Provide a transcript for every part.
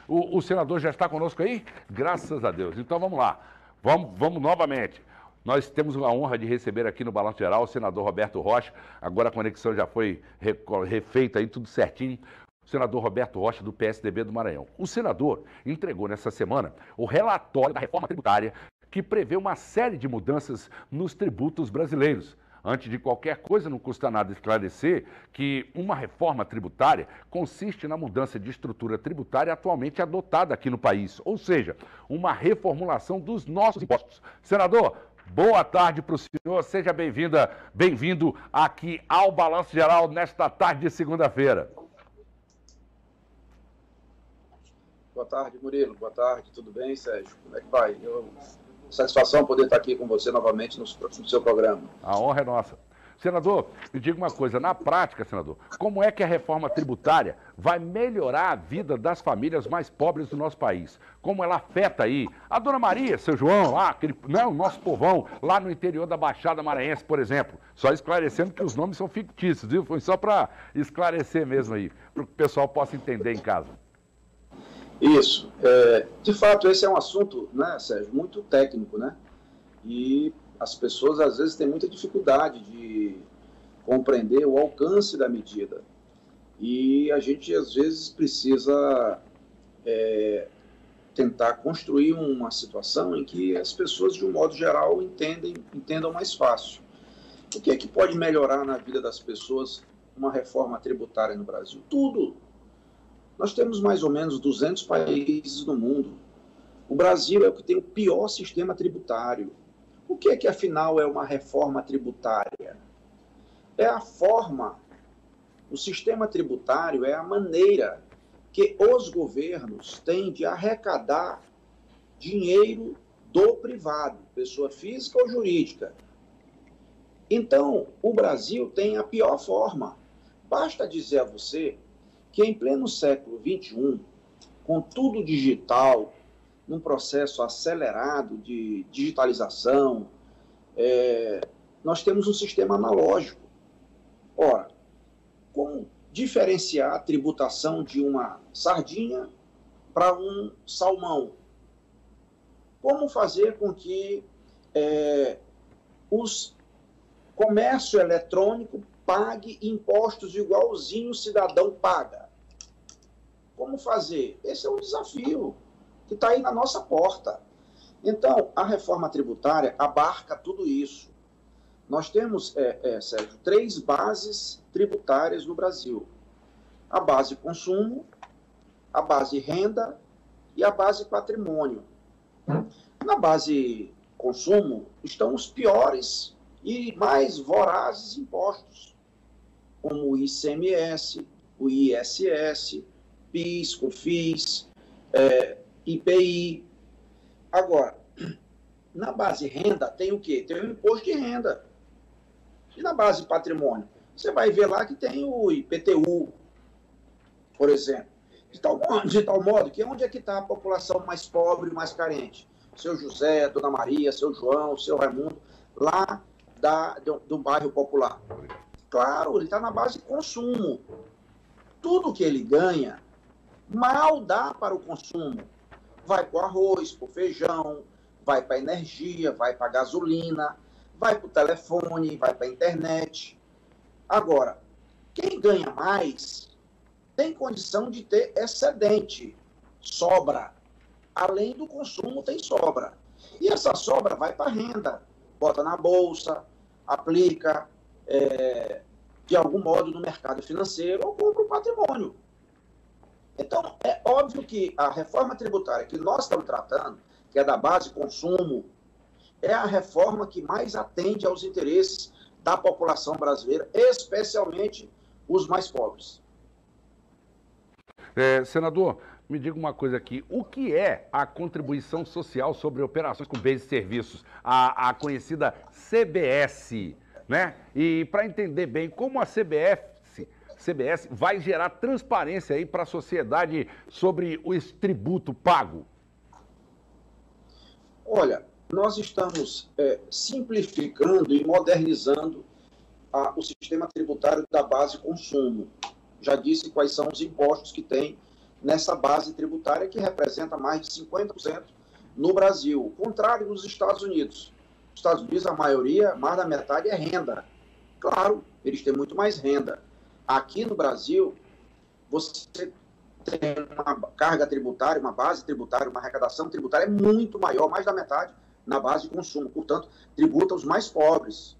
O senador já está conosco aí? Graças a Deus. Então vamos lá. Vamos novamente. Nós temos a honra de receber aqui no Balanço Geral o senador Roberto Rocha. Agora a conexão já foi refeita aí, tudo certinho. O senador Roberto Rocha, do PSDB do Maranhão. O senador entregou nessa semana o relatório da reforma tributária que prevê uma série de mudanças nos tributos brasileiros. Antes de qualquer coisa, não custa nada esclarecer que uma reforma tributária consiste na mudança de estrutura tributária atualmente adotada aqui no país, ou seja, uma reformulação dos nossos impostos. Senador, boa tarde para o senhor, seja bem-vindo aqui ao Balanço Geral nesta tarde de segunda-feira. Boa tarde, Murilo. Boa tarde, tudo bem, Sérgio? Como é que vai? Satisfação poder estar aqui com você novamente no seu programa. A honra é nossa. Senador, me diga uma coisa, na prática, senador, como é que a reforma tributária vai melhorar a vida das famílias mais pobres do nosso país? Como ela afeta aí a Dona Maria, seu João, lá, o nosso povão, lá no interior da Baixada Maranhense, por exemplo? Só esclarecendo que os nomes são fictícios, viu? Foi só para esclarecer mesmo aí, para que o pessoal possa entender em casa. Isso. De fato, esse é um assunto, né, Sérgio, muito técnico, né? E as pessoas, às vezes, têm muita dificuldade de compreender o alcance da medida. E a gente, às vezes, precisa tentar construir uma situação em que as pessoas, de um modo geral, entendam mais fácil. O que é que pode melhorar na vida das pessoas uma reforma tributária no Brasil? Tudo. Nós temos mais ou menos 200 países no mundo. O Brasil é o que tem o pior sistema tributário. O que é que, afinal, é uma reforma tributária? É a forma, o sistema tributário é a maneira que os governos têm de arrecadar dinheiro do privado, pessoa física ou jurídica. Então, o Brasil tem a pior forma. Basta dizer a você que em pleno século XXI, com tudo digital, num processo acelerado de digitalização, nós temos um sistema analógico. Ora, como diferenciar a tributação de uma sardinha para um salmão? Como fazer com que o comércio eletrônico pague impostos igualzinho o cidadão paga? Como fazer? Esse é um desafio que está aí na nossa porta. Então, a reforma tributária abarca tudo isso. Nós temos, Sérgio, 3 bases tributárias no Brasil. A base consumo, a base renda e a base patrimônio. Na base consumo estão os piores e mais vorazes impostos, como o ICMS, o ISS, PIS, COFINS, IPI. Agora, na base renda tem o quê? Tem o imposto de renda. E na base patrimônio? Você vai ver lá que tem o IPTU, por exemplo. De tal modo que onde é que está a população mais pobre e mais carente? Seu José, Dona Maria, seu João, seu Raimundo, lá do bairro popular. Claro, ele está na base de consumo. Tudo que ele ganha, mal dá para o consumo. Vai para o arroz, para o feijão, vai para a energia, vai para a gasolina, vai para o telefone, vai para a internet. Agora, quem ganha mais tem condição de ter excedente, sobra. Além do consumo, tem sobra. E essa sobra vai para a renda. Bota na bolsa, aplica de algum modo no mercado financeiro ou compra o patrimônio. Então, é óbvio que a reforma tributária que nós estamos tratando, que é da base consumo, é a reforma que mais atende aos interesses da população brasileira, especialmente os mais pobres. Senador, me diga uma coisa aqui, o que é a contribuição social sobre operações com bens e serviços, a conhecida CBS, né? E para entender bem como a CBS vai gerar transparência aí para a sociedade sobre o tributo pago? Olha, nós estamos simplificando e modernizando o sistema tributário da base consumo. Já disse quais são os impostos que tem nessa base tributária que representa mais de 50% no Brasil. O contrário dos Estados Unidos. Nos Estados Unidos, a maioria, mais da metade, é renda. Claro, eles têm muito mais renda. Aqui no Brasil, você tem uma carga tributária, uma base tributária, uma arrecadação tributária muito maior, mais da metade, na base de consumo. Portanto, tributa os mais pobres.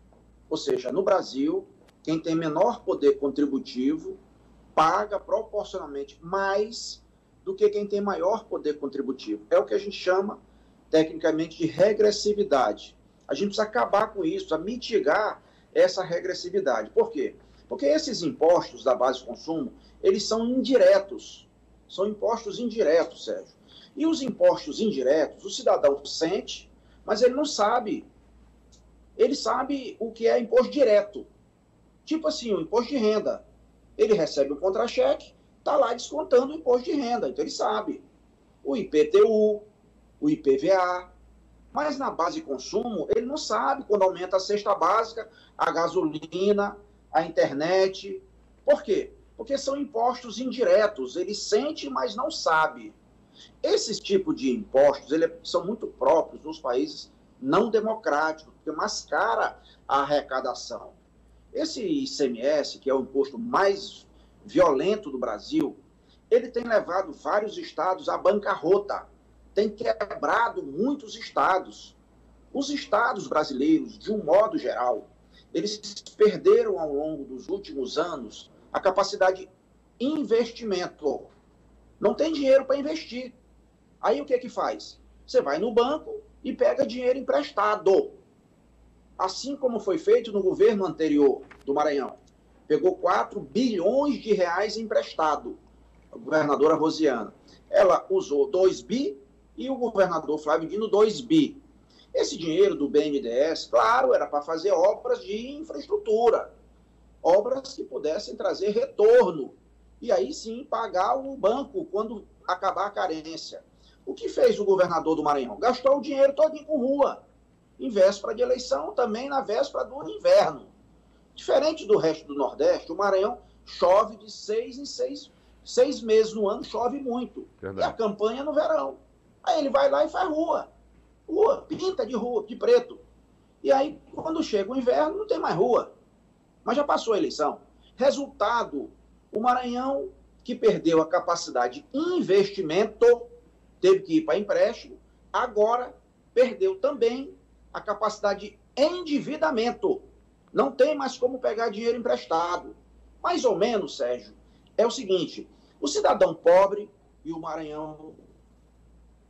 Ou seja, no Brasil, quem tem menor poder contributivo paga proporcionalmente mais do que quem tem maior poder contributivo. É o que a gente chama, tecnicamente, de regressividade. A gente precisa acabar com isso, precisa mitigar essa regressividade. Por quê? Porque esses impostos da base de consumo, eles são indiretos. São impostos indiretos, Sérgio. E os impostos indiretos, o cidadão sente, mas ele não sabe. Ele sabe o que é imposto direto. Tipo assim, o imposto de renda. Ele recebe um contra-cheque, está lá descontando o imposto de renda. Então ele sabe. O IPTU, o IPVA. Mas na base de consumo, ele não sabe quando aumenta a cesta básica, a gasolina, a internet. Por quê? Porque são impostos indiretos. Ele sente, mas não sabe. Esses tipos de impostos são muito próprios nos países não democráticos, porque mascara a arrecadação. Esse ICMS, que é o imposto mais violento do Brasil, ele tem levado vários estados à bancarrota, tem quebrado muitos estados. Os estados brasileiros, de um modo geral, eles perderam ao longo dos últimos anos a capacidade de investimento. Não tem dinheiro para investir. Aí o que é que faz? Você vai no banco e pega dinheiro emprestado. Assim como foi feito no governo anterior do Maranhão. Pegou 4 bilhões de reais emprestado, a governadora Rosiana. Ela usou 2 bi e o governador Flávio Dino 2 bi. Esse dinheiro do BNDES, claro, era para fazer obras de infraestrutura, obras que pudessem trazer retorno, e aí sim pagar o banco quando acabar a carência. O que fez o governador do Maranhão? Gastou o dinheiro todo com rua, em véspera de eleição, também na véspera do inverno. Diferente do resto do Nordeste, o Maranhão chove de 6 em 6 meses no ano, chove muito. Verdade. E a campanha no verão. Aí ele vai lá e faz rua, pinta de rua, de preto. E aí, quando chega o inverno, não tem mais rua. Mas já passou a eleição. Resultado, o Maranhão, que perdeu a capacidade de investimento, teve que ir para empréstimo, agora perdeu também a capacidade de endividamento. Não tem mais como pegar dinheiro emprestado. Mais ou menos, Sérgio, é o seguinte, o cidadão pobre e o Maranhão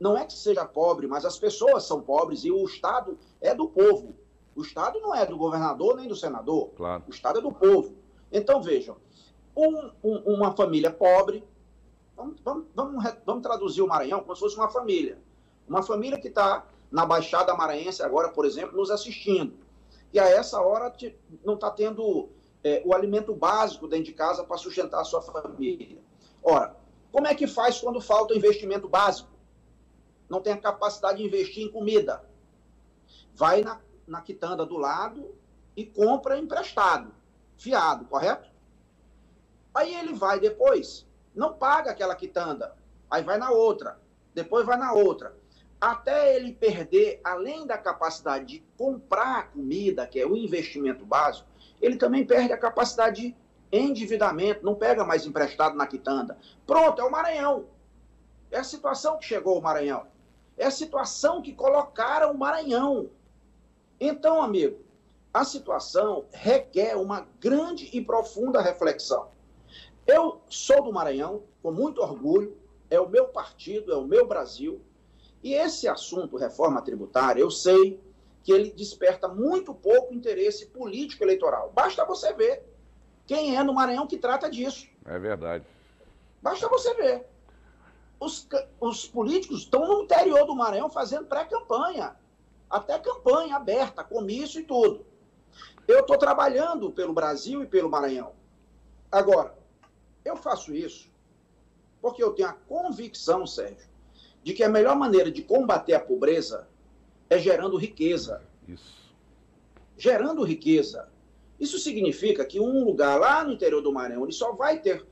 não é que seja pobre, mas as pessoas são pobres e o Estado é do povo. O Estado não é do governador nem do senador. Claro. O Estado é do povo. Então, vejam, uma família pobre, vamos traduzir o Maranhão como se fosse uma família. Uma família que está na Baixada Maranhense agora, por exemplo, nos assistindo. E a essa hora não está tendo o alimento básico dentro de casa para sustentar a sua família. Ora, como é que faz quando falta investimento básico? Não tem a capacidade de investir em comida. Vai na quitanda do lado e compra emprestado, fiado, correto? Aí ele vai depois, não paga aquela quitanda, aí vai na outra, depois vai na outra. Até ele perder, além da capacidade de comprar comida, que é o investimento básico, ele também perde a capacidade de endividamento, não pega mais emprestado na quitanda. Pronto, é o Maranhão. É a situação que chegou o Maranhão. É a situação que colocaram o Maranhão. Então, amigo, a situação requer uma grande e profunda reflexão. Eu sou do Maranhão, com muito orgulho, é o meu partido, é o meu Brasil, e esse assunto, reforma tributária, eu sei que ele desperta muito pouco interesse político eleitoral. Basta você ver quem é no Maranhão que trata disso. É verdade. Basta você ver. Os políticos estão no interior do Maranhão fazendo pré-campanha, até campanha aberta, comício e tudo. Eu estou trabalhando pelo Brasil e pelo Maranhão. Agora, eu faço isso porque eu tenho a convicção, Sérgio, de que a melhor maneira de combater a pobreza é gerando riqueza. Isso. Gerando riqueza. Isso significa que um lugar lá no interior do Maranhão, ele só vai ter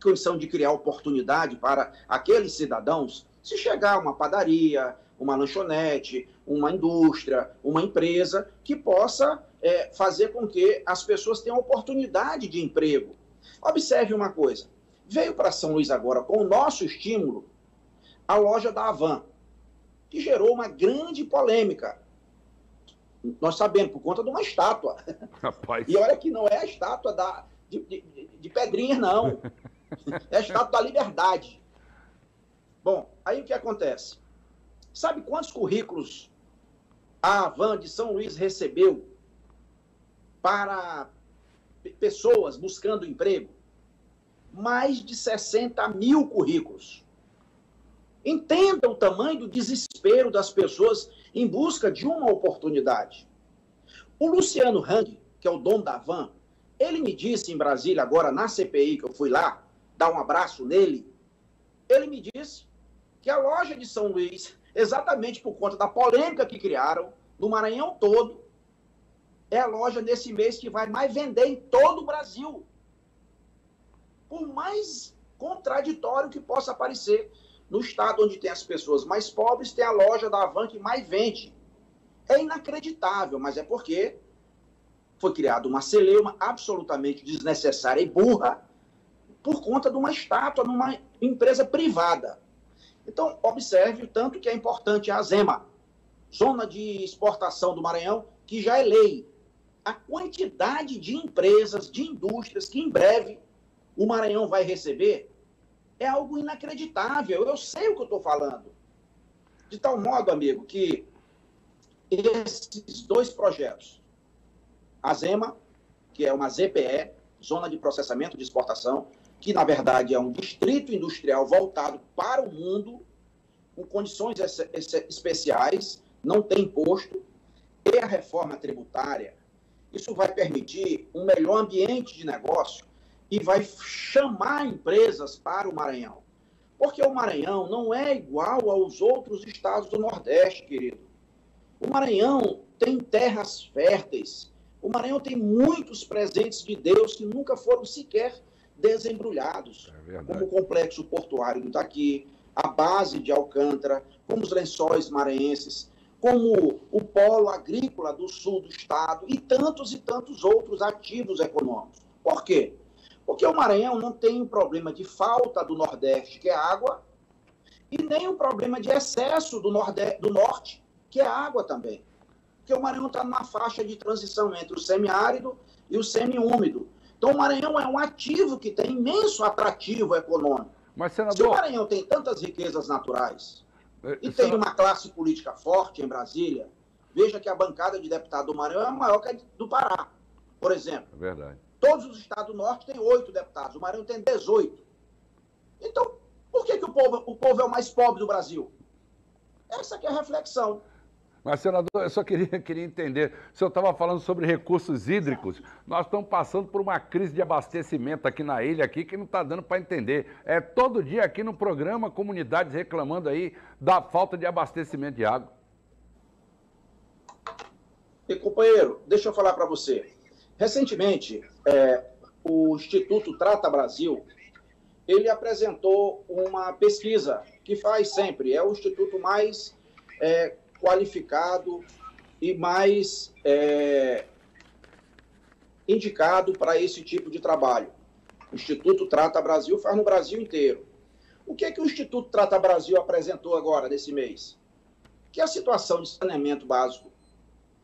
condição de criar oportunidade para aqueles cidadãos. Se chegar uma padaria, uma lanchonete, uma indústria, uma empresa que possa fazer com que as pessoas tenham oportunidade de emprego. Observe uma coisa, veio para São Luís agora, com o nosso estímulo, a loja da Havan, que gerou uma grande polêmica. Nós sabemos, por conta de uma estátua. Rapaz. E olha que não é a estátua de Pedrinhas, não. É a estátua da Liberdade. Bom, aí o que acontece? Sabe quantos currículos a Havan de São Luís recebeu para pessoas buscando emprego? Mais de 60 mil currículos. Entenda o tamanho do desespero das pessoas em busca de uma oportunidade. O Luciano Hang, que é o dono da Havan, ele me disse em Brasília, agora na CPI, que eu fui lá dar um abraço nele, ele me disse que a loja de São Luís, exatamente por conta da polêmica que criaram no Maranhão todo, é a loja nesse mês que vai mais vender em todo o Brasil. Por mais contraditório que possa parecer, no estado onde tem as pessoas mais pobres, tem a loja da Havan que mais vende. É inacreditável, mas é porque foi criada uma celeuma absolutamente desnecessária e burra por conta de uma estátua numa empresa privada. Então, observe o tanto que é importante a ZEMA, Zona de Exportação do Maranhão, que já é lei. A quantidade de empresas, de indústrias que em breve o Maranhão vai receber é algo inacreditável. Eu sei o que eu estou falando. De tal modo, amigo, que esses dois projetos, a ZEMA, que é uma ZPE, Zona de Processamento de Exportação, que, na verdade, é um distrito industrial voltado para o mundo, com condições especiais, não tem imposto, e a reforma tributária, isso vai permitir um melhor ambiente de negócio e vai chamar empresas para o Maranhão. Porque o Maranhão não é igual aos outros estados do Nordeste, querido. O Maranhão tem terras férteis. O Maranhão tem muitos presentes de Deus que nunca foram sequer desembrulhados. Como o complexo portuário do Itaqui, a base de Alcântara, como os lençóis maranhenses, como o polo agrícola do sul do estado e tantos outros ativos econômicos. Por quê? Porque o Maranhão não tem um problema de falta do Nordeste, que é água, e nem um problema de excesso do Norte, que é água também. Porque o Maranhão está numa faixa de transição entre o semiárido e o semiúmido. Então, o Maranhão é um ativo que tem imenso atrativo econômico. Mas, senador... Se o Maranhão tem tantas riquezas naturais e tem uma classe política forte em Brasília, veja que a bancada de deputado do Maranhão é maior que a do Pará, por exemplo. É verdade. Todos os estados do Norte têm 8 deputados, o Maranhão tem 18. Então, por que o povo é o mais pobre do Brasil? Essa que é a reflexão. Mas, senador, eu só queria entender. O senhor estava falando sobre recursos hídricos. Nós estamos passando por uma crise de abastecimento aqui na ilha, aqui, que não está dando para entender. É todo dia aqui no programa, comunidades reclamando aí da falta de abastecimento de água. E, companheiro, deixa eu falar para você. Recentemente, o Instituto Trata Brasil, ele apresentou uma pesquisa que faz sempre. É o instituto mais qualificado e mais indicado para esse tipo de trabalho. O Instituto Trata Brasil faz no Brasil inteiro. O que é que o Instituto Trata Brasil apresentou agora, nesse mês? Que a situação de saneamento básico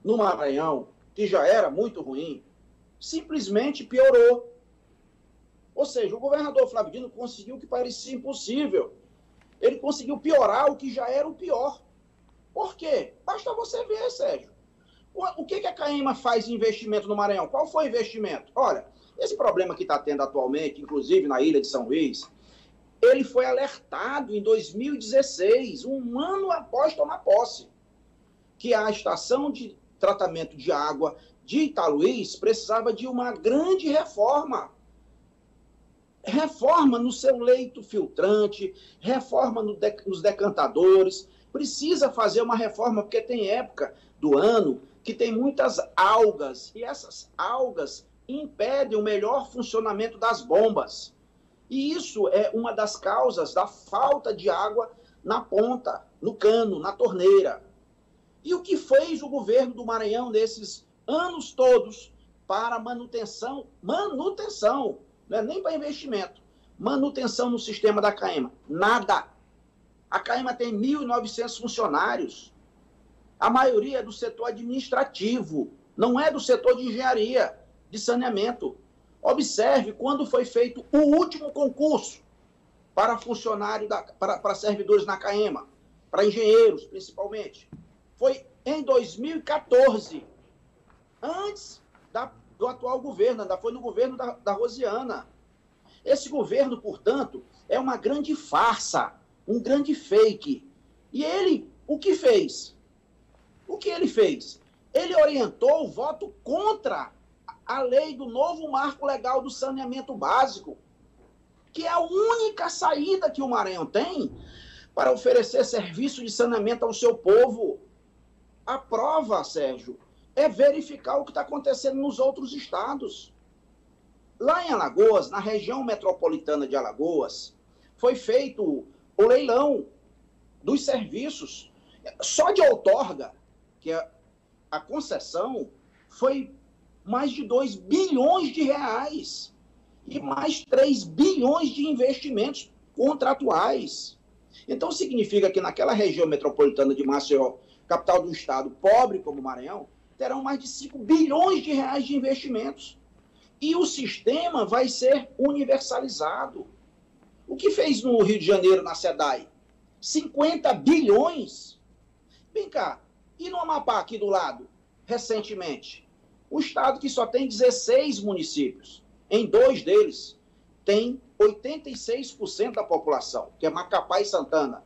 no Maranhão, que já era muito ruim, simplesmente piorou. Ou seja, o governador Flávio Dino conseguiu o que parecia impossível. Ele conseguiu piorar o que já era o pior. Por quê? Basta você ver, Sérgio. O que a CAEMA faz de investimento no Maranhão? Qual foi o investimento? Olha, esse problema que está tendo atualmente, inclusive na ilha de São Luís, ele foi alertado em 2016, um ano após tomar posse, que a estação de tratamento de água de Italuís precisava de uma grande reforma. Reforma no seu leito filtrante, reforma nos decantadores. Precisa fazer uma reforma, porque tem época do ano que tem muitas algas, e essas algas impedem o melhor funcionamento das bombas. E isso é uma das causas da falta de água na ponta, no cano, na torneira. E o que fez o governo do Maranhão nesses anos todos para manutenção, não é nem para investimento, manutenção no sistema da CAEMA? Nada. A CAEMA tem 1.900 funcionários. A maioria é do setor administrativo, não é do setor de engenharia, de saneamento. Observe quando foi feito o último concurso para funcionários, para servidores na CAEMA, para engenheiros, principalmente. Foi em 2014, antes do atual governo, ainda foi no governo da Rosiana. Esse governo, portanto, é uma grande farsa, um grande fake. E ele, o que fez? O que ele fez? Ele orientou o voto contra a lei do novo marco legal do saneamento básico, que é a única saída que o Maranhão tem para oferecer serviço de saneamento ao seu povo. A prova, Sérgio, é verificar o que está acontecendo nos outros estados. Lá em Alagoas, na região metropolitana de Alagoas, foi feito o leilão dos serviços. Só de outorga, que é a concessão, foi mais de 2 bilhões de reais e mais 3 bilhões de investimentos contratuais. Então, significa que naquela região metropolitana de Maceió, capital do estado, pobre como o Maranhão, terão mais de 5 bilhões de reais de investimentos. E o sistema vai ser universalizado. O que fez no Rio de Janeiro, na SEDAI? 50 bilhões? Vem cá, e no Amapá, aqui do lado, recentemente? O estado que só tem 16 municípios. Em 2 deles, tem 86% da população, que é Macapá e Santana.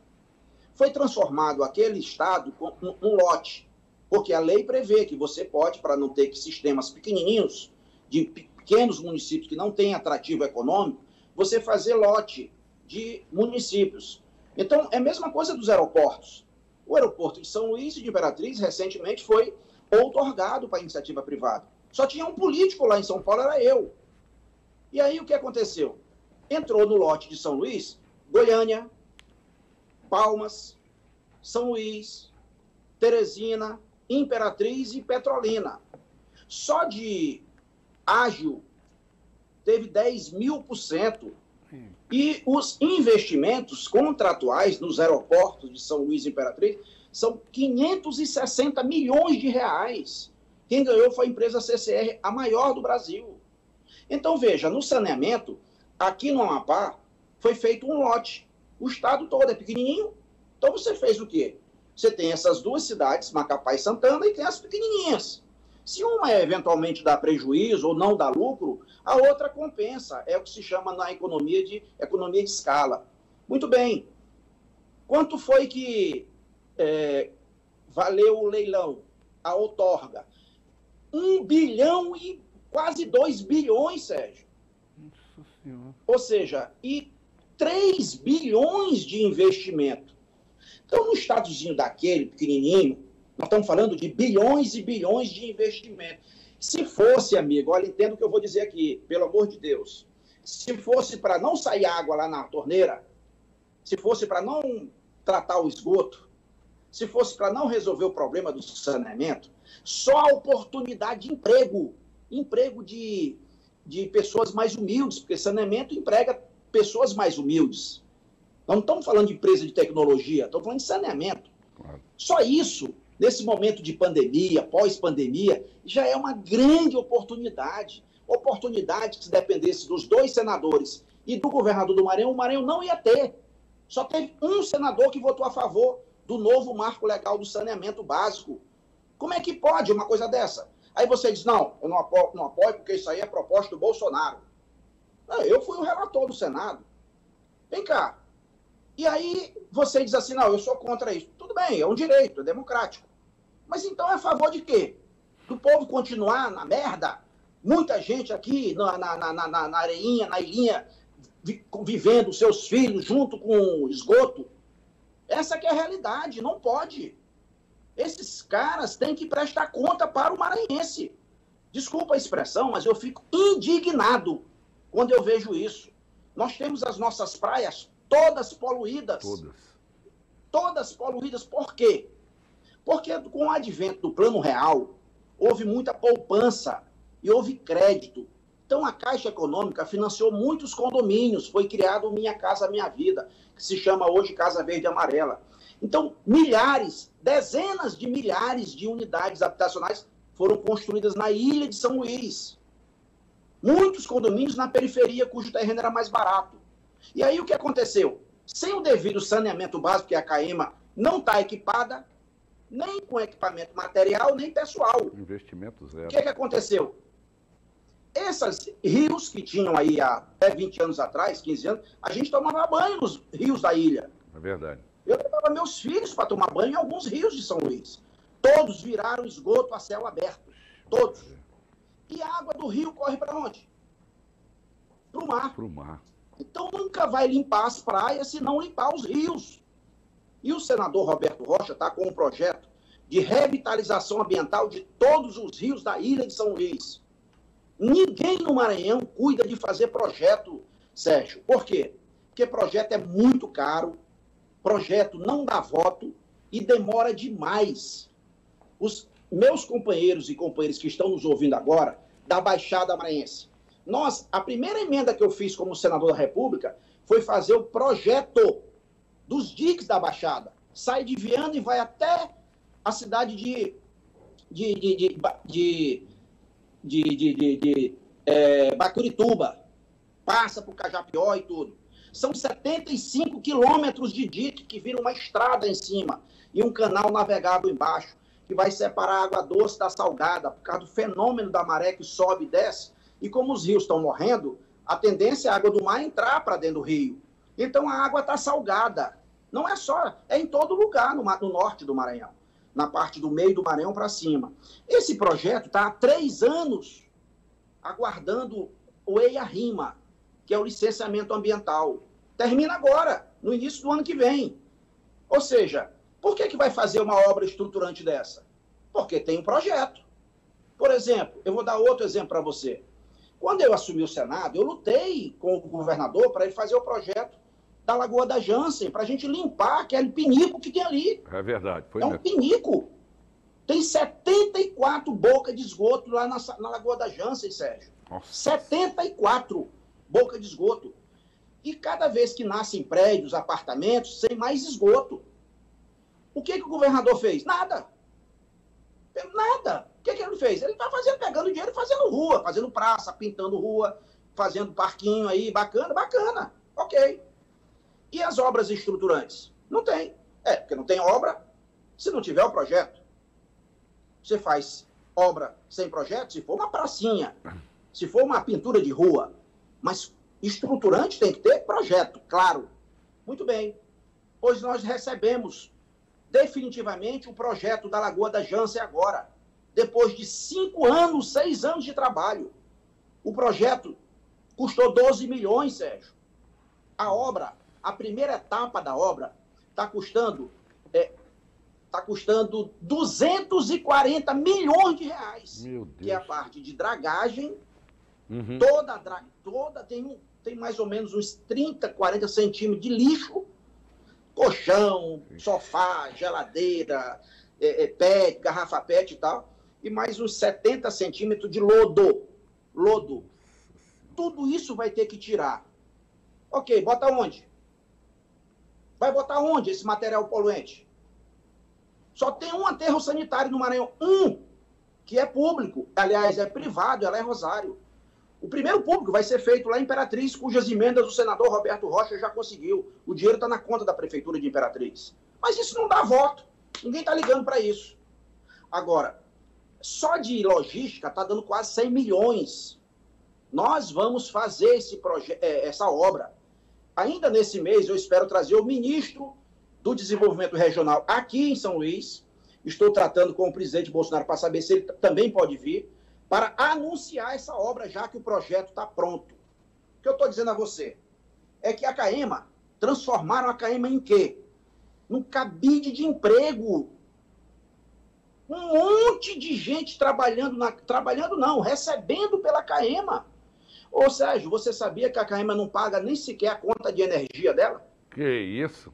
Foi transformado aquele estado num lote, porque a lei prevê que você pode, para não ter sistemas pequenininhos, de pequenos municípios que não têm atrativo econômico, você fazer lote de municípios. Então, é a mesma coisa dos aeroportos. O aeroporto de São Luís e de Imperatriz, recentemente, foi outorgado para a iniciativa privada. Só tinha um político lá em São Paulo, era eu. E aí, o que aconteceu? Entrou no lote de São Luís, Goiânia, Palmas, São Luís, Teresina, Imperatriz e Petrolina. Só de ágil teve 10.000%. E os investimentos contratuais nos aeroportos de São Luís e Imperatriz são 560 milhões de reais. Quem ganhou foi a empresa CCR, a maior do Brasil. Então, veja, no saneamento, aqui no Amapá, foi feito um lote. O estado todo é pequenininho. Então, você fez o quê? Você tem essas 2 cidades, Macapá e Santana, e tem as pequenininhas. Se uma eventualmente dá prejuízo ou não dá lucro, a outra compensa. É o que se chama na economia de escala. Muito bem. Quanto foi que valeu o leilão, a outorga? 1 bilhão e quase 2 bilhões, Sérgio. Nossa Senhora. Ou seja, e 3 bilhões de investimento. Então, no estadozinho daquele, pequenininho, nós estamos falando de bilhões e bilhões de investimento. Se fosse, amigo, olha, entenda o que eu vou dizer aqui, pelo amor de Deus. Se fosse para não sair água lá na torneira, se fosse para não tratar o esgoto, se fosse para não resolver o problema do saneamento, só a oportunidade de emprego de pessoas mais humildes, porque saneamento emprega pessoas mais humildes. Nós não estamos falando de empresa de tecnologia, estamos falando de saneamento. Claro. Só isso, nesse momento de pandemia, pós-pandemia, já é uma grande oportunidade. Oportunidade que, se dependesse dos 2 senadores e do governador do Maranhão, o Maranhão não ia ter. Só teve um senador que votou a favor do novo marco legal do saneamento básico. Como é que pode uma coisa dessa? Aí você diz, não, eu não apoio porque isso aí é proposta do Bolsonaro. Não, eu fui o relator do Senado. Vem cá. E aí você diz assim, não, eu sou contra isso. Tudo bem, é um direito, é democrático. Mas então é a favor de quê? Do povo continuar na merda? Muita gente aqui na areinha, na ilhinha, vivendo seus filhos junto com esgoto. Essa que é a realidade, não pode. Esses caras têm que prestar conta para o maranhense. Desculpa a expressão, mas eu fico indignado quando eu vejo isso. Nós temos as nossas praias todas poluídas. Todas. Todas poluídas. Por quê? Porque com o advento do Plano Real, houve muita poupança e houve crédito. Então, a Caixa Econômica financiou muitos condomínios. Foi criado o Minha Casa Minha Vida, que se chama hoje Casa Verde e Amarela. Então, milhares, dezenas de milhares de unidades habitacionais foram construídas na ilha de São Luís. Muitos condomínios na periferia, cujo terreno era mais barato. E aí, o que aconteceu? Sem o devido saneamento básico, que a CAEMA não está equipada, nem com equipamento material, nem pessoal. Investimento zero. O que aconteceu? Esses rios que tinham aí há até 20 anos atrás, 15 anos, a gente tomava banho nos rios da ilha. É verdade. Eu levava meus filhos para tomar banho em alguns rios de São Luís. Todos viraram esgoto a céu aberto. Todos. E a água do rio corre para onde? Para o mar. Para o mar. Então nunca vai limpar as praias se não limpar os rios. E o senador Roberto Rocha está com um projeto de revitalização ambiental de todos os rios da ilha de São Luís. Ninguém no Maranhão cuida de fazer projeto, Sérgio. Por quê? Porque projeto é muito caro, projeto não dá voto e demora demais. Os meus companheiros e companheiras que estão nos ouvindo agora, da Baixada Maranhense, a primeira emenda que eu fiz como senador da República foi fazer o projeto dos diques da Baixada. Sai de Viana e vai até a cidade de Bacurituba, passa por Cajapió e tudo. São 75 quilômetros de dique que vira uma estrada em cima e um canal navegável embaixo, que vai separar a água doce da salgada, por causa do fenômeno da maré que sobe e desce. E como os rios estão morrendo, a tendência é a água do mar entrar para dentro do rio. Então a água está salgada. Não é só, é em todo lugar no norte do Maranhão, na parte do meio do Maranhão para cima. Esse projeto está há 3 anos aguardando o EIA-RIMA, que é o licenciamento ambiental. Termina agora, no início do ano que vem. Ou seja, por que vai fazer uma obra estruturante dessa? Porque tem um projeto. Por exemplo, eu vou dar outro exemplo para você. Quando eu assumi o Senado, eu lutei com o governador para ele fazer o projeto da Lagoa da Jansen, para a gente limpar aquele pinico que tem ali. É verdade. Foi um pinico. Tem 74 bocas de esgoto lá na Lagoa da Jansen, Sérgio. Nossa. 74 bocas de esgoto. E cada vez que nascem prédios, apartamentos, tem mais esgoto. O que o governador fez? Nada. Nada. O que ele fez? Ele está pegando dinheiro e fazendo rua, fazendo praça, pintando rua, fazendo parquinho aí, bacana. Ok. E as obras estruturantes? Não tem. Porque não tem obra. Se não tiver o projeto, você faz obra sem projeto, se for uma pracinha, se for uma pintura de rua, mas estruturante tem que ter projeto, claro. Muito bem. Hoje nós recebemos definitivamente o projeto da Lagoa da Jansen agora, depois de 5 anos, 6 anos de trabalho. O projeto custou 12 milhões, Sérgio. A obra, a primeira etapa da obra, está custando 240 milhões de reais. Meu Deus. Que é a parte de dragagem, toda tem mais ou menos uns 30, 40 centímetros de lixo, colchão, sofá, geladeira, pet, garrafa pet e tal, e mais uns 70 centímetros de lodo. Tudo isso vai ter que tirar. Ok, bota onde? Vai botar onde esse material poluente? Só tem um aterro sanitário no Maranhão, que é público, aliás, é privado, ela é Rosário. O primeiro público vai ser feito lá em Imperatriz, cujas emendas o senador Roberto Rocha já conseguiu. O dinheiro está na conta da Prefeitura de Imperatriz. Mas isso não dá voto. Ninguém está ligando para isso. Agora, só de logística está dando quase 100 milhões. Nós vamos fazer essa obra. Ainda nesse mês, eu espero trazer o ministro do Desenvolvimento Regional aqui em São Luís. Estou tratando com o presidente Bolsonaro para saber se ele também pode vir, para anunciar essa obra, já que o projeto está pronto. O que eu estou dizendo a você é que a CAEMA, transformaram a CAEMA em quê? Num cabide de emprego. Um monte de gente recebendo pela CAEMA. Ô, Sérgio, você sabia que a Caema não paga nem sequer a conta de energia dela? Que isso?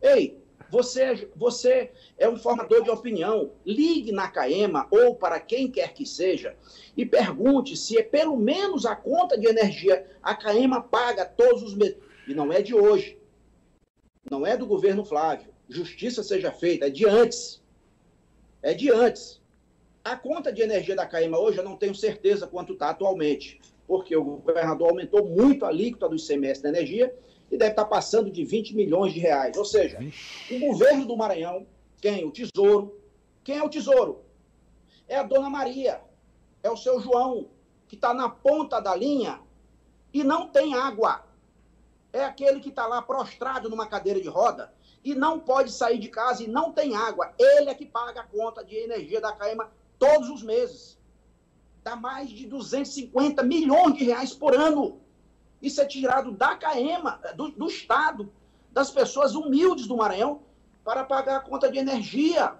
Ei, você é um formador de opinião. Ligue na Caema ou para quem quer que seja e pergunte se é pelo menos a conta de energia a Caema paga todos os meses. E não é de hoje. Não é do governo Flávio. Justiça seja feita. É de antes. É de antes. A conta de energia da Caema hoje eu não tenho certeza quanto está atualmente, porque o governador aumentou muito a alíquota do ICMS da energia e deve estar passando de 20 milhões de reais. Ou seja, o governo do Maranhão, quem? O Tesouro. Quem é o Tesouro? É a Dona Maria, é o seu João, que está na ponta da linha e não tem água. É aquele que está lá prostrado numa cadeira de roda e não pode sair de casa e não tem água. Ele é que paga a conta de energia da Caema todos os meses. Dá mais de 250 milhões de reais por ano. Isso é tirado da Caema, do Estado, das pessoas humildes do Maranhão, para pagar a conta de energia.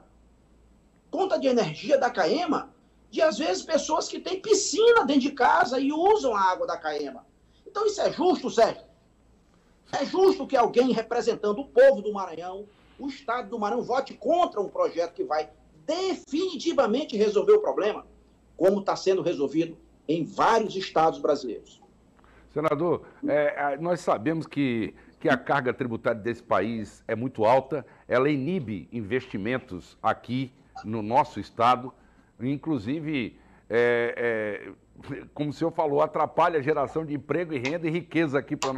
Conta de energia da Caema, de às vezes pessoas que têm piscina dentro de casa e usam a água da Caema. Então isso é justo, Sérgio? É justo que alguém representando o povo do Maranhão, o Estado do Maranhão, vote contra um projeto que vai definitivamente resolver o problema, como está sendo resolvido em vários estados brasileiros. Senador, nós sabemos que a carga tributária desse país é muito alta, ela inibe investimentos aqui no nosso estado, inclusive, como o senhor falou, atrapalha a geração de emprego e renda e riqueza aqui para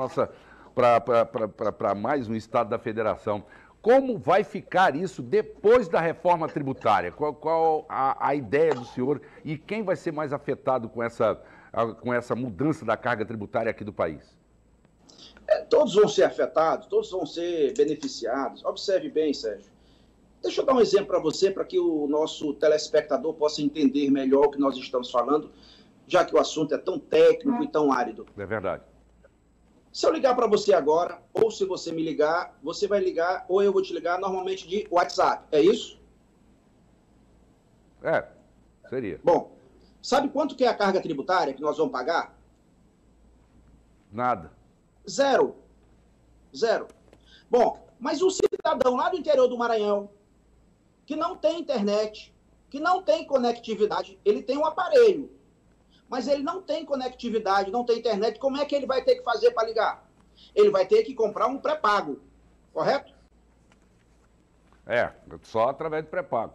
mais um estado da federação. Como vai ficar isso depois da reforma tributária? Qual a ideia do senhor e quem vai ser mais afetado com essa mudança da carga tributária aqui do país? Todos vão ser afetados, todos vão ser beneficiados. Observe bem, Sérgio. Deixa eu dar um exemplo para você, para que o nosso telespectador possa entender melhor o que nós estamos falando, já que o assunto é tão técnico e tão árido. É verdade. Se eu ligar para você agora, ou se você me ligar, você vai ligar, ou eu vou te ligar normalmente de WhatsApp. É isso? Seria. Bom, sabe quanto que é a carga tributária que nós vamos pagar? Nada. Zero. Bom, mas o cidadão lá do interior do Maranhão, que não tem internet, que não tem conectividade, ele tem um aparelho, mas ele não tem conectividade, não tem internet, como é que ele vai ter que fazer para ligar? Ele vai ter que comprar um pré-pago, correto? Só através do pré-pago.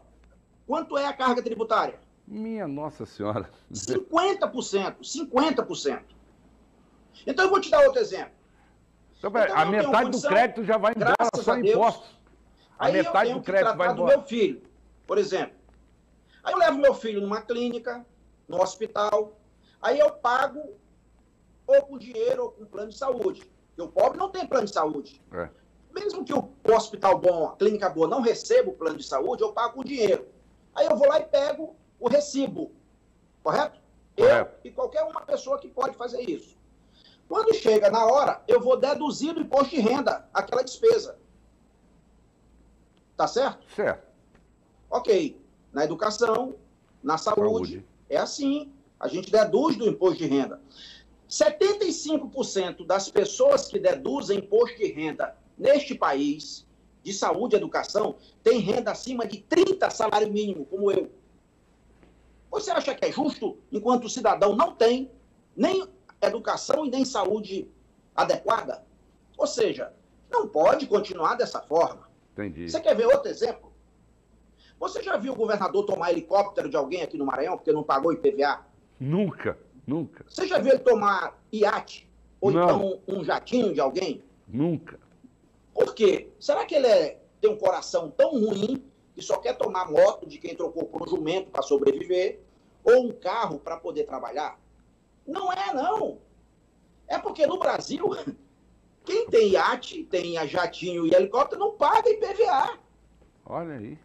Quanto é a carga tributária? Minha Nossa Senhora. 50%. Então eu vou te dar outro exemplo. Então, a metade do crédito já vai embora só em impostos. A metade do crédito vai embora. Do meu filho, por exemplo. Aí eu levo meu filho numa clínica, no hospital, aí eu pago ou com dinheiro ou com plano de saúde. Porque o pobre não tem plano de saúde. Mesmo que o hospital bom, a clínica boa, não receba o plano de saúde, eu pago com dinheiro. Aí eu vou lá e pego o recibo. Correto? Eu e qualquer uma pessoa que pode fazer isso. Quando chega na hora, eu vou deduzir do imposto de renda aquela despesa. Tá certo? Certo. Ok. Na educação, na saúde, é assim. A gente deduz do imposto de renda. 75% das pessoas que deduzem imposto de renda neste país, de saúde e educação, tem renda acima de 30 salário mínimo, como eu. Você acha que é justo, enquanto o cidadão não tem nem educação e nem saúde adequada? Ou seja, não pode continuar dessa forma. Entendi. Você quer ver outro exemplo? Você já viu o governador tomar helicóptero de alguém aqui no Maranhão porque não pagou IPVA? Nunca. Você já viu ele tomar iate? Ou então um jatinho de alguém? Nunca. Por quê? Será que ele tem um coração tão ruim que só quer tomar moto de quem trocou por um jumento para sobreviver? Ou um carro para poder trabalhar? Não é, não. É porque no Brasil, quem tem iate, tem jatinho e helicóptero, não paga IPVA. Olha aí.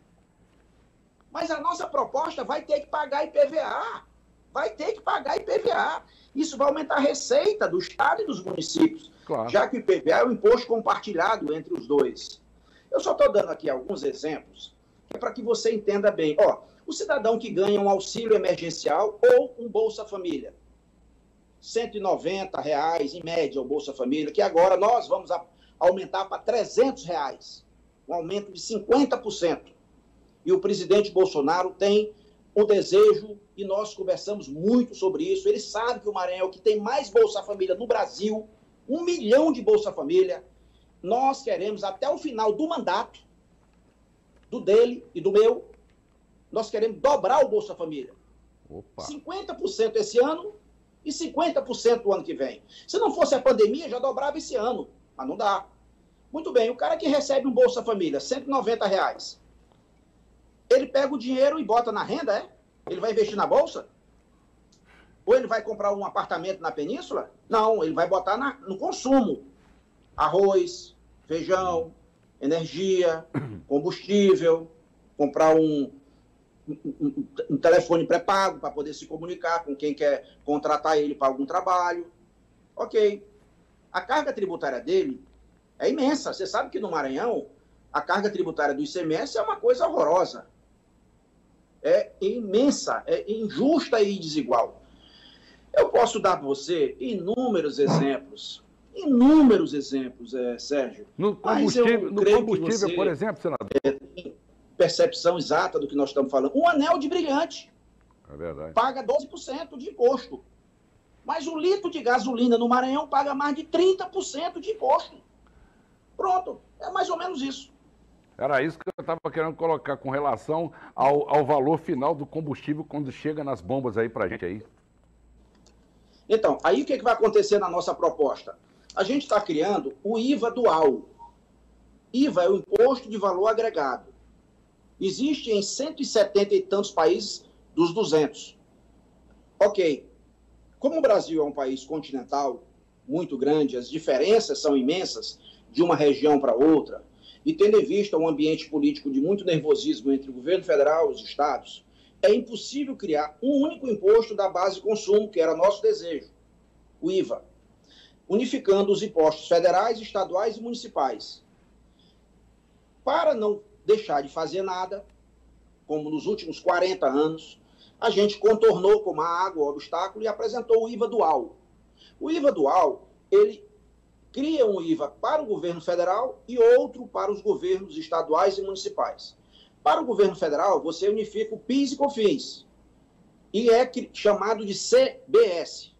Mas a nossa proposta vai ter que pagar IPVA. Vai ter que pagar IPVA. Isso vai aumentar a receita do Estado e dos municípios. Claro. Já que o IPVA é um imposto compartilhado entre os dois. Eu só estou dando aqui alguns exemplos, que é para que você entenda bem. O cidadão que ganha um auxílio emergencial ou um Bolsa Família. R$ 190, em média, o Bolsa Família, que agora nós vamos aumentar para R$ 300, um aumento de 50%. E o presidente Bolsonaro tem um desejo, e nós conversamos muito sobre isso, ele sabe que o Maranhão é o que tem mais Bolsa Família no Brasil, 1 milhão de Bolsa Família. Nós queremos, até o final do mandato, do dele e do meu, nós queremos dobrar o Bolsa Família. Opa. 50% esse ano e 50% o ano que vem. Se não fosse a pandemia, já dobrava esse ano, mas não dá. Muito bem, o cara que recebe um Bolsa Família, R$ 190, ele pega o dinheiro e bota na renda, é? Ele vai investir na Bolsa? Ou ele vai comprar um apartamento na Península? Não, ele vai botar no consumo. Arroz, feijão, energia, combustível, comprar um telefone pré-pago para poder se comunicar com quem quer contratar ele para algum trabalho. Ok. A carga tributária dele é imensa. Você sabe que no Maranhão, a carga tributária do ICMS é uma coisa horrorosa. É imensa, é injusta e desigual. Eu posso dar para você inúmeros exemplos, Sérgio. No combustível, por exemplo, senador. Percepção exata do que nós estamos falando. Um anel de brilhante. É verdade. Paga 12% de imposto. Mas o litro de gasolina no Maranhão paga mais de 30% de imposto. Pronto. É mais ou menos isso. Era isso que eu estava querendo colocar com relação ao valor final do combustível quando chega nas bombas aí pra gente aí. Então, aí o que vai acontecer na nossa proposta? A gente está criando o IVA dual. IVA é o Imposto de Valor Agregado. Existe em 170 e tantos países dos 200. Ok. Como o Brasil é um país continental muito grande, as diferenças são imensas de uma região para outra, e tendo em vista um ambiente político de muito nervosismo entre o governo federal e os estados, é impossível criar um único imposto da base de consumo, que era nosso desejo, o IVA, unificando os impostos federais, estaduais e municipais. Para não deixar de fazer nada, como nos últimos 40 anos, a gente contornou como a água o obstáculo e apresentou o IVA dual. O IVA dual, ele cria um IVA para o governo federal e outro para os governos estaduais e municipais. Para o governo federal, você unifica o PIS e COFINS, e é chamado de CBS.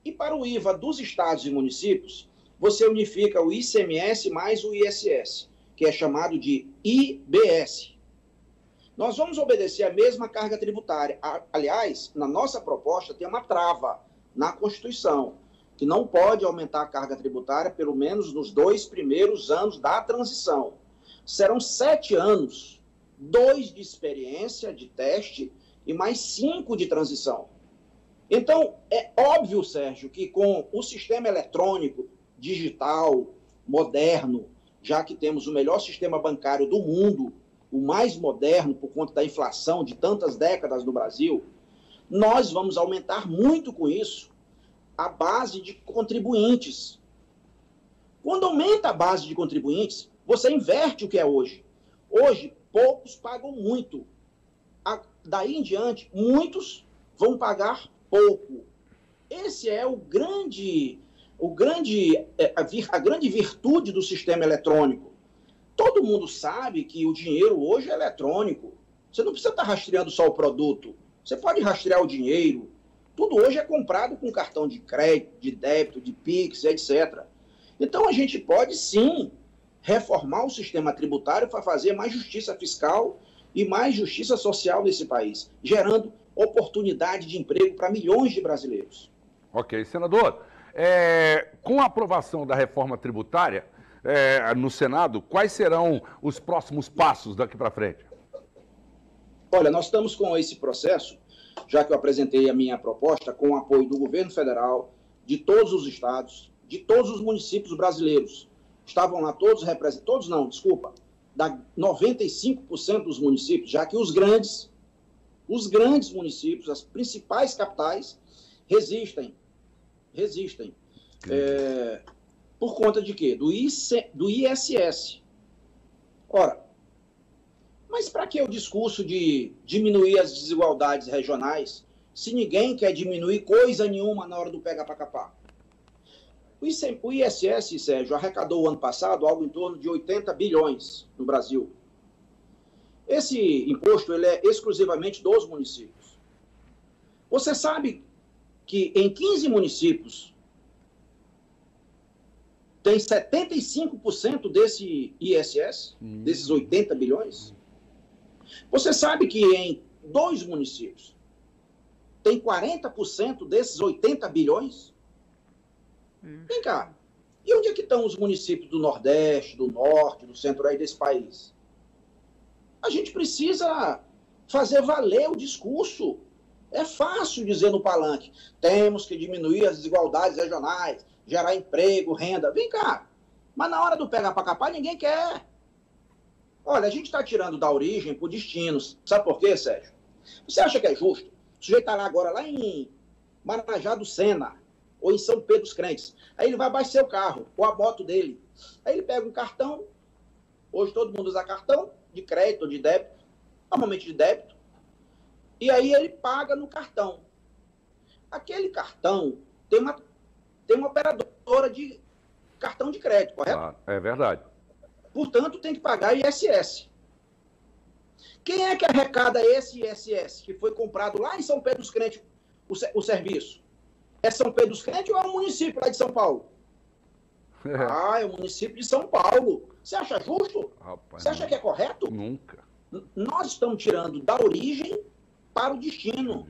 E para o IVA dos estados e municípios, você unifica o ICMS mais o ISS, que é chamado de IBS. Nós vamos obedecer a mesma carga tributária. Aliás, na nossa proposta tem uma trava na Constituição, que não pode aumentar a carga tributária pelo menos nos 2 primeiros anos da transição. Serão 7 anos, 2 de experiência, de teste, e mais 5 de transição. Então, é óbvio, Sérgio, que com o sistema eletrônico, digital, moderno, já que temos o melhor sistema bancário do mundo, o mais moderno por conta da inflação de tantas décadas no Brasil, nós vamos aumentar muito com isso a base de contribuintes. Quando aumenta a base de contribuintes, você inverte o que é hoje. Hoje, poucos pagam muito. Daí em diante, muitos vão pagar pouco. Esse é a grande virtude do sistema eletrônico. Todo mundo sabe que o dinheiro hoje é eletrônico. Você não precisa estar rastreando só o produto. Você pode rastrear o dinheiro. Tudo hoje é comprado com cartão de crédito, de débito, de Pix, etc. Então a gente pode sim reformar o sistema tributário para fazer mais justiça fiscal e mais justiça social nesse país, gerando oportunidade de emprego para milhões de brasileiros. Ok, senador, com a aprovação da reforma tributária no Senado, quais serão os próximos passos daqui para frente? Olha, nós estamos com esse processo, já que eu apresentei a minha proposta, com o apoio do governo federal, de todos os estados, de todos os municípios brasileiros. Estavam lá todos representados, todos não, desculpa, 95% dos municípios, já que os grandes municípios, as principais capitais, resistem. Por conta de quê? Do ISS. Ora, mas para que o discurso de diminuir as desigualdades regionais, se ninguém quer diminuir coisa nenhuma na hora do pega para capar? O ISS, Sérgio, arrecadou o ano passado algo em torno de 80 bilhões no Brasil. Esse imposto ele é exclusivamente dos municípios. Você sabe que em 15 municípios tem 75% desse ISS, desses 80 bilhões? Você sabe que em 2 municípios tem 40% desses 80 bilhões? Vem cá, e onde é que estão os municípios do Nordeste, do Norte, do Centro-Oeste desse país? A gente precisa fazer valer o discurso. É fácil dizer no palanque, temos que diminuir as desigualdades regionais, gerar emprego, renda. Vem cá, mas na hora do pegar para capar, ninguém quer. Olha, a gente está tirando da origem por destinos. Sabe por quê, Sérgio? Você acha que é justo? O sujeito está lá agora, lá em Marajá do Sena, ou em São Pedro dos Crentes. Aí ele vai abastecer o carro, ou a moto dele. Aí ele pega um cartão, hoje todo mundo usa cartão, de crédito ou de débito, normalmente de débito, e aí ele paga no cartão. Aquele cartão tem uma operadora de cartão de crédito, correto? Ah, é verdade. Portanto, tem que pagar ISS. Quem é que arrecada esse ISS que foi comprado lá em São Pedro dos Crentes, o serviço? É São Pedro dos Crentes ou é um município lá de São Paulo? É o município de São Paulo. Você acha justo? Rapaz, você acha que é correto? Nunca. Nós estamos tirando da origem para o destino.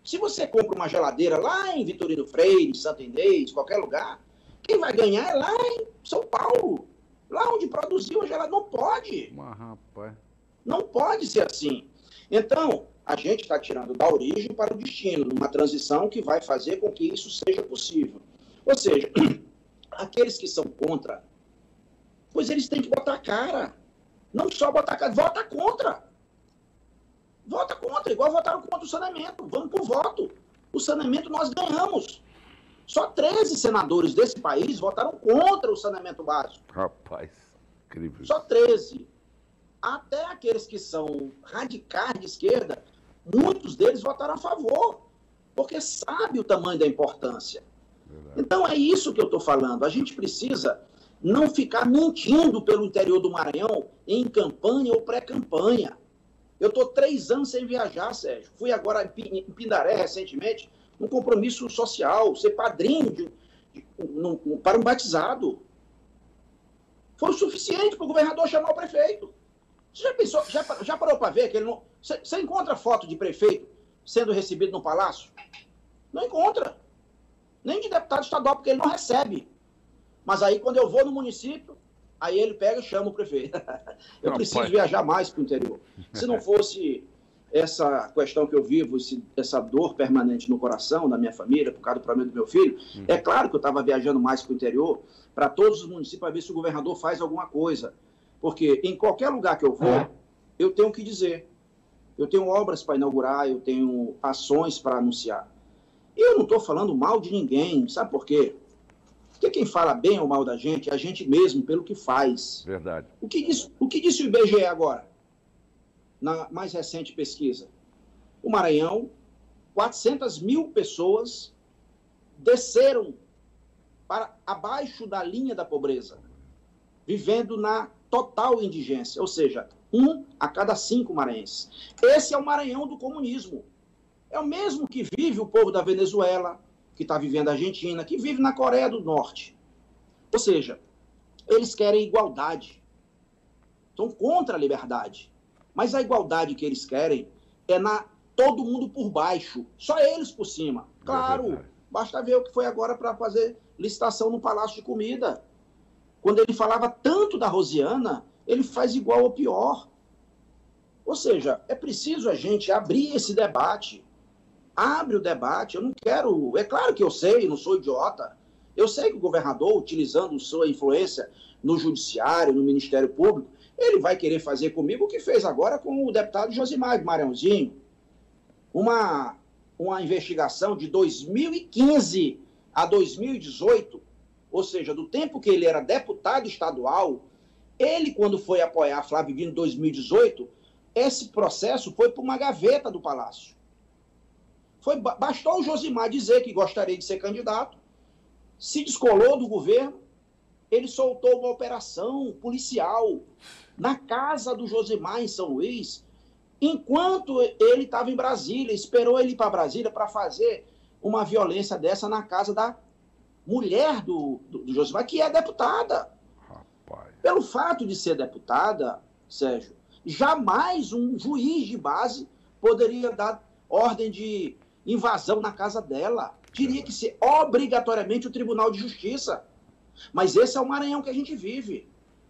Se você compra uma geladeira lá em Vitorino Freire, Santo Inês, qualquer lugar, quem vai ganhar é lá em São Paulo. Lá onde produziu a geladeira. Não pode. Mas, rapaz. Não pode ser assim. Então, a gente está tirando da origem para o destino, numa transição que vai fazer com que isso seja possível. Ou seja, aqueles que são contra, pois eles têm que botar a cara. Não só botar a cara, vota contra. Vota contra, igual votaram contra o saneamento. Vamos por voto. O saneamento nós ganhamos. Só 13 senadores desse país votaram contra o saneamento básico. Rapaz, incrível. Só 13. Até aqueles que são radicais de esquerda, muitos deles votaram a favor, porque sabe o tamanho da importância. Verdade. Então é isso que eu estou falando. A gente precisa não ficar mentindo pelo interior do Maranhão em campanha ou pré-campanha. Eu estou 3 anos sem viajar, Sérgio. Fui agora em Pindaré recentemente, num compromisso social, ser padrinho para um batizado. Foi o suficiente para o governador chamar o prefeito. Você já pensou, já parou para ver que ele não... Você encontra foto de prefeito sendo recebido no palácio? Não encontra. Nem de deputado estadual, porque ele não recebe. Mas aí, quando eu vou no município, aí ele pega e chama o prefeito. Eu preciso viajar mais para o interior. Se não fosse essa questão que eu vivo, essa dor permanente no coração da minha família, por causa do problema do meu filho, é claro que eu estava viajando mais para o interior, para todos os municípios, para ver se o governador faz alguma coisa. Porque em qualquer lugar que eu vou, eu tenho que dizer. Eu tenho obras para inaugurar, eu tenho ações para anunciar. E eu não estou falando mal de ninguém, sabe por quê? Porque quem fala bem ou mal da gente é a gente mesmo, pelo que faz. Verdade. O que disse o IBGE agora, na mais recente pesquisa? O Maranhão, 400 mil pessoas desceram para abaixo da linha da pobreza, vivendo na total indigência, ou seja, 1 a cada 5 maranhenses. Esse é o Maranhão do comunismo. É o mesmo que vive o povo da Venezuela, que está vivendo a Argentina, que vive na Coreia do Norte. Ou seja, eles querem igualdade. Estão contra a liberdade. Mas a igualdade que eles querem é todo mundo por baixo, só eles por cima. Claro, basta ver o que foi agora para fazer licitação no Palácio de Comida. Quando ele falava tanto da Rosiana, ele faz igual ou pior. Ou seja, é preciso a gente abrir esse debate. Abre o debate, eu não quero... É claro que eu sei, não sou idiota. Eu sei que o governador, utilizando sua influência no judiciário, no Ministério Público, ele vai querer fazer comigo o que fez agora com o deputado Josimar de Maranhãozinho. Uma investigação de 2015 a 2018, ou seja, do tempo que ele era deputado estadual, ele, quando foi apoiar Flávio Dino em 2018, esse processo foi para uma gaveta do Palácio. Bastou o Josimar dizer que gostaria de ser candidato, se descolou do governo, ele soltou uma operação policial na casa do Josimar, em São Luís, enquanto ele estava em Brasília, esperou ele ir para Brasília para fazer uma violência dessa na casa da mulher do Josimar, que é deputada. Rapaz. Pelo fato de ser deputada, Sérgio, jamais um juiz de base poderia dar ordem de invasão na casa dela. Teria que ser obrigatoriamente o Tribunal de Justiça. Mas esse é o Maranhão que a gente vive.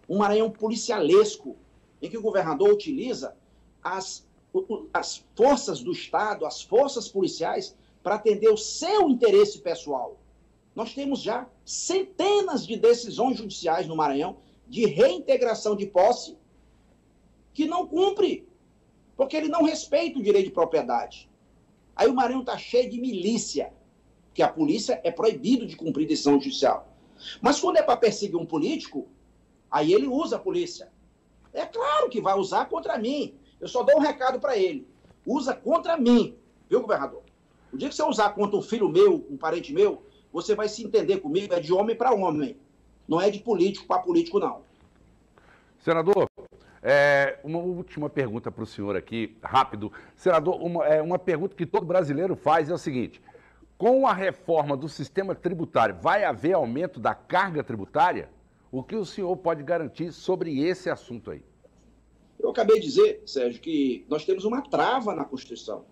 Um Maranhão policialesco, em que o governador utiliza as forças do Estado, as forças policiais, para atender o seu interesse pessoal. Nós temos já centenas de decisões judiciais no Maranhão de reintegração de posse que não cumpre, porque ele não respeita o direito de propriedade. Aí o Maranhão está cheio de milícia, que a polícia é proibido de cumprir decisão judicial. Mas quando é para perseguir um político, aí ele usa a polícia. É claro que vai usar contra mim. Eu só dou um recado para ele. Usa contra mim, viu, governador? O dia que você usar contra um filho meu, um parente meu, você vai se entender comigo, é de homem para homem. Não é de político para político, não. Senador, uma última pergunta para o senhor aqui, rápido. Senador, uma pergunta que todo brasileiro faz é o seguinte: com a reforma do sistema tributário, vai haver aumento da carga tributária? O que o senhor pode garantir sobre esse assunto aí? Eu acabei de dizer, Sérgio, que nós temos uma trava na Constituição.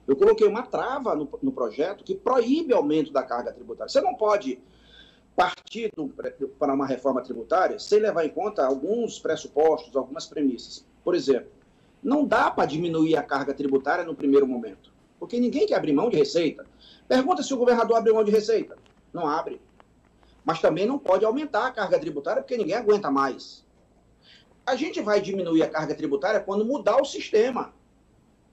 Eu coloquei uma trava no projeto que proíbe aumento da carga tributária. Você não pode partir para uma reforma tributária sem levar em conta alguns pressupostos, algumas premissas. Por exemplo, não dá para diminuir a carga tributária no primeiro momento, porque ninguém quer abrir mão de receita. Pergunta se o governador abre mão de receita. Não abre. Mas também não pode aumentar a carga tributária, porque ninguém aguenta mais. A gente vai diminuir a carga tributária quando mudar o sistema.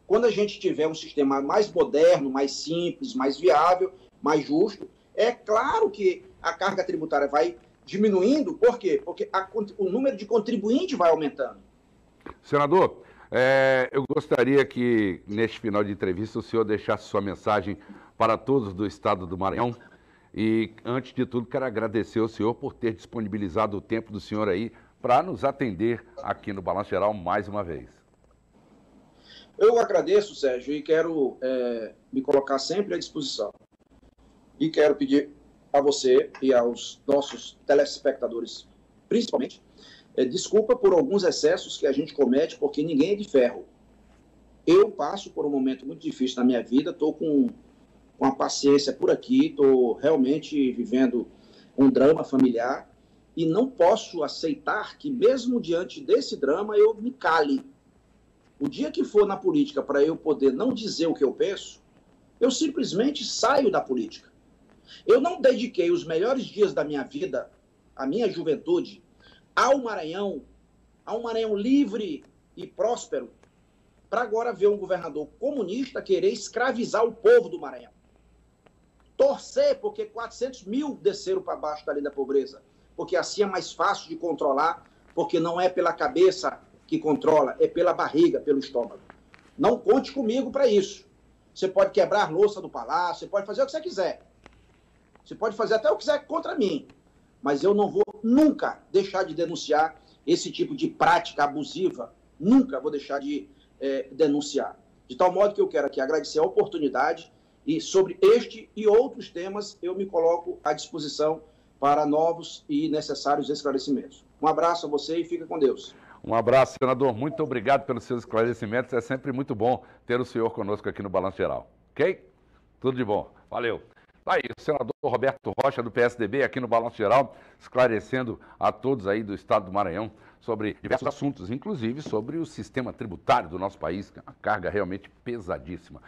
Quando a gente tiver um sistema mais moderno, mais simples, mais viável, mais justo, é claro que a carga tributária vai diminuindo. Por quê? Porque o número de contribuintes vai aumentando. Senador, eu gostaria que, neste final de entrevista, o senhor deixasse sua mensagem para todos do estado do Maranhão. E, antes de tudo, quero agradecer ao senhor por ter disponibilizado o tempo do senhor aí para nos atender aqui no Balanço Geral mais uma vez. Eu agradeço, Sérgio, e quero me colocar sempre à disposição. E quero pedir a você e aos nossos telespectadores, principalmente, desculpa por alguns excessos que a gente comete, porque ninguém é de ferro. Eu passo por um momento muito difícil na minha vida, estou com a paciência por aqui, estou realmente vivendo um drama familiar e não posso aceitar que, mesmo diante desse drama, eu me cale. O dia que for na política para eu poder não dizer o que eu penso, eu simplesmente saio da política. Eu não dediquei os melhores dias da minha vida, a minha juventude, a um Maranhão livre e próspero, para agora ver um governador comunista querer escravizar o povo do Maranhão. Torcer porque 400 mil desceram para baixo da linha da pobreza, porque assim é mais fácil de controlar, porque não é pela cabeça que controla, é pela barriga, pelo estômago. Não conte comigo para isso. Você pode quebrar a louça do palácio, você pode fazer o que você quiser. Você pode fazer até o que quiser contra mim, mas eu não vou nunca deixar de denunciar esse tipo de prática abusiva, nunca vou deixar de denunciar. De tal modo que eu quero aqui agradecer a oportunidade e sobre este e outros temas eu me coloco à disposição para novos e necessários esclarecimentos. Um abraço a você e fica com Deus. Um abraço, senador. Muito obrigado pelos seus esclarecimentos. É sempre muito bom ter o senhor conosco aqui no Balanço Geral. Ok? Tudo de bom. Valeu. Tá aí, o senador Roberto Rocha, do PSDB, aqui no Balanço Geral, esclarecendo a todos aí do estado do Maranhão sobre diversos assuntos, inclusive sobre o sistema tributário do nosso país, que é uma carga realmente pesadíssima.